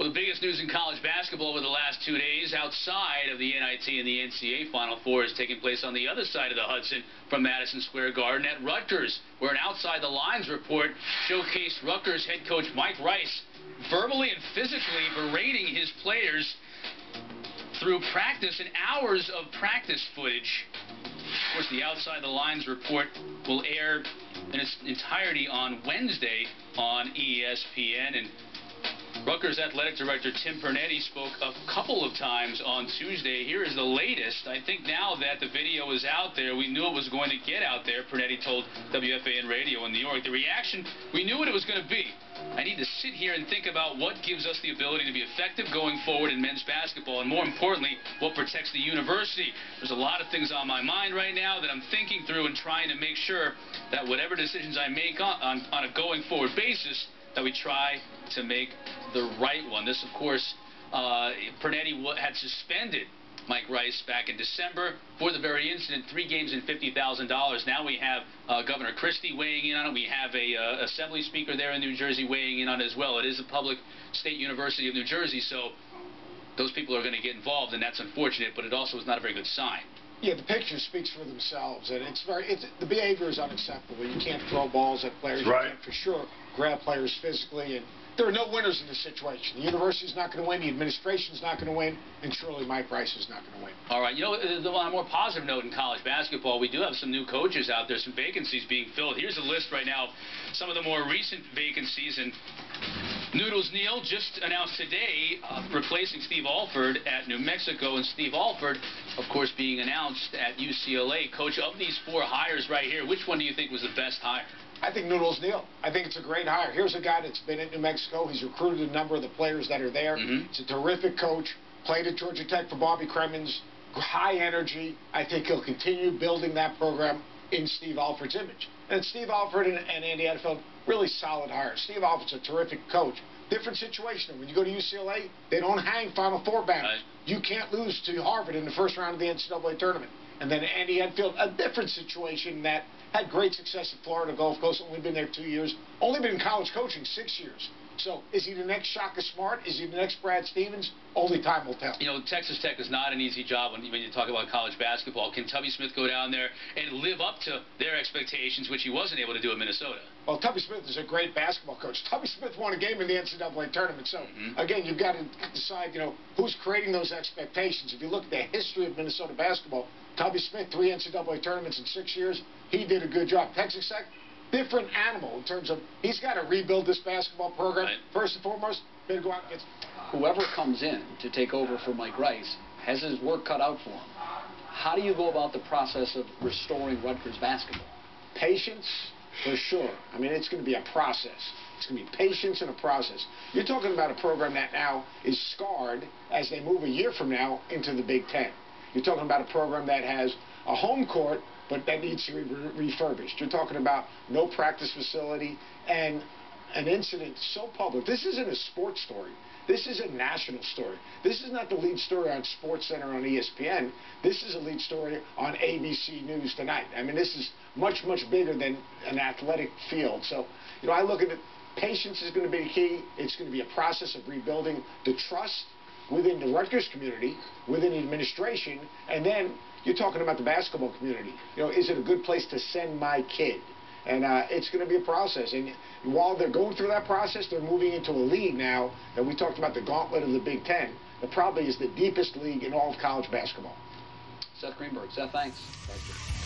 Well, the biggest news in college basketball over the last 2 days outside of the NIT and the NCAA Final Four is taking place on the other side of the Hudson from Madison Square Garden at Rutgers, where an Outside the Lines report showcased Rutgers head coach Mike Rice verbally and physically berating his players through practice and hours of practice footage. Of course, the Outside the Lines report will air in its entirety on Wednesday on ESPN, and Rutgers Athletic Director Tim Pernetti spoke a couple of times on Tuesday. Here is the latest. I think now that the video is out there, we knew it was going to get out there, Pernetti told WFAN Radio in New York. The reaction, we knew what it was going to be. I need to sit here and think about what gives us the ability to be effective going forward in men's basketball, and more importantly, what protects the university. There's a lot of things on my mind right now that I'm thinking through and trying to make sure that whatever decisions I make on a going forward basis, that we try to make the right one. This, of course, Pernetti had suspended Mike Rice back in December for the very incident, 3 games and $50,000. Now we have Governor Christie weighing in on it. We have a Assembly Speaker there in New Jersey weighing in on it as well. It is a public state university of New Jersey, so those people are going to get involved, and that's unfortunate, but it also is not a very good sign. Yeah, the picture speaks for themselves, and the behavior is unacceptable. You can't throw balls at players. Right. You can't, for sure, grab players physically, and there are no winners in this situation. The university's not going to win, the administration's not going to win, and surely Mike Rice is not going to win. All right, you know, on a more positive note in college basketball, we do have some new coaches out there, some vacancies being filled. Here's a list right now of some of the more recent vacancies, and Noodles Neal just announced today replacing Steve Alford at New Mexico, and Steve Alford, of course, being announced at UCLA. Coach, of these 4 hires right here, which one do you think was the best hire? I think Noodles Neal. I think it's a great hire. Here's a guy that's been at New Mexico. He's recruited a number of the players that are there. He's a terrific coach. Played at Georgia Tech for Bobby Cremins. High energy. I think he'll continue building that program in Steve Alford's image. And Steve Alford and Andy Adfeld, really solid hires. Steve Alford's a terrific coach. Different situation. When you go to UCLA, they don't hang Final Four banners. Right. You can't lose to Harvard in the first round of the NCAA tournament. And then Andy Adfeld, a different situation that had great success at Florida Gulf Coast, only been there 2 years, only been in college coaching 6 years. So is he the next Shaka Smart? Is he the next Brad Stevens? Only time will tell. You know, Texas Tech is not an easy job when you talk about college basketball. Can Tubby Smith go down there and live up to their expectations, which he wasn't able to do in Minnesota? Well, Tubby Smith is a great basketball coach. Tubby Smith won a game in the NCAA tournament. So, again, you've got to decide, you know, who's creating those expectations. If you look at the history of Minnesota basketball, Tubby Smith, 3 NCAA tournaments in 6 years, he did a good job. Texas Tech, different animal in terms of he's got to rebuild this basketball program. Right. First and foremost, better go out and get... Whoever comes in to take over for Mike Rice has his work cut out for him. How do you go about the process of restoring Rutgers basketball? Patience, for sure. I mean, it's going to be a process. It's going to be patience and a process. You're talking about a program that now is scarred as they move a year from now into the Big Ten. You're talking about a program that has a home court, but that needs to be refurbished. You're talking about no practice facility and an incident so public. This isn't a sports story. This is a national story. This is not the lead story on SportsCenter on ESPN. This is a lead story on ABC News tonight. I mean, this is much, much bigger than an athletic field. So, you know, I look at it, patience is going to be the key. It's going to be a process of rebuilding the trust within the Rutgers community, within the administration, and then you're talking about the basketball community. You know, is it a good place to send my kid? And it's going to be a process. And while they're going through that process, they're moving into a league now that we talked about, the gauntlet of the Big Ten, that probably is the deepest league in all of college basketball. Seth Greenberg. Seth, thanks. Thank you.